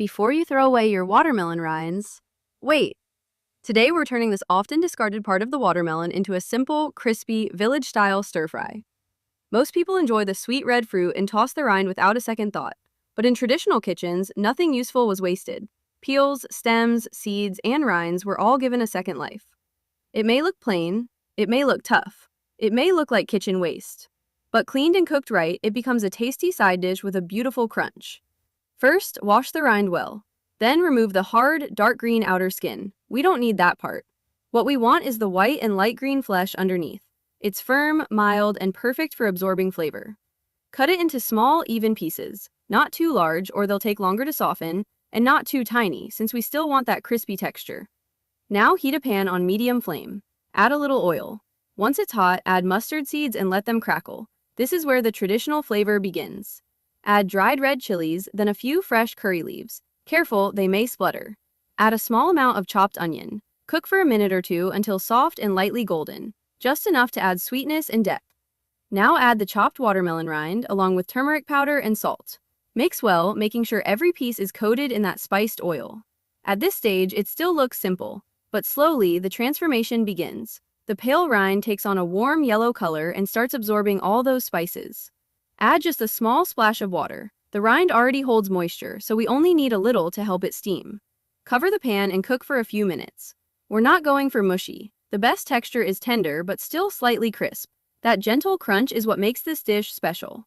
before you throw away your watermelon rinds, wait. Today we're turning this often discarded part of the watermelon into a simple, crispy, village-style stir-fry. Most people enjoy the sweet red fruit and toss the rind without a second thought, but in traditional kitchens, nothing useful was wasted. Peels, stems, seeds, and rinds were all given a second life. It may look plain, it may look tough, it may look like kitchen waste, but cleaned and cooked right, it becomes a tasty side dish with a beautiful crunch. First, wash the rind well. Then remove the hard, dark green outer skin. We don't need that part. What we want is the white and light green flesh underneath. It's firm, mild, and perfect for absorbing flavor. Cut it into small, even pieces. Not too large, or they'll take longer to soften, and not too tiny, since we still want that crispy texture. Now heat a pan on medium flame. Add a little oil. Once it's hot, add mustard seeds and let them crackle. This is where the traditional flavor begins. Add dried red chilies, then a few fresh curry leaves. Careful, they may splutter. Add a small amount of chopped onion. Cook for a minute or two until soft and lightly golden, just enough to add sweetness and depth. Now add the chopped watermelon rind along with turmeric powder and salt. Mix well, making sure every piece is coated in that spiced oil. At this stage, it still looks simple, but slowly the transformation begins. The pale rind takes on a warm yellow color and starts absorbing all those spices. Add just a small splash of water. The rind already holds moisture, so we only need a little to help it steam. Cover the pan and cook for a few minutes. We're not going for mushy. The best texture is tender but still slightly crisp. That gentle crunch is what makes this dish special.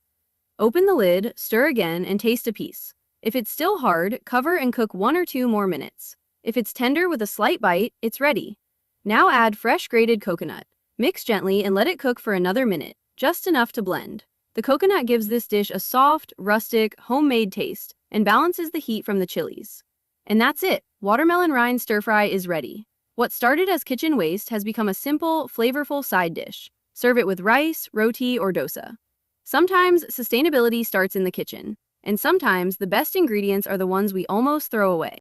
Open the lid, stir again, and taste a piece. If it's still hard, cover and cook 1 or 2 more minutes. If it's tender with a slight bite, it's ready. Now add fresh grated coconut. Mix gently and let it cook for another minute, just enough to blend. The coconut gives this dish a soft, rustic, homemade taste and balances the heat from the chilies. And that's it. Watermelon rind stir-fry is ready. What started as kitchen waste has become a simple, flavorful side dish. Serve it with rice, roti, or dosa. Sometimes sustainability starts in the kitchen, and sometimes the best ingredients are the ones we almost throw away.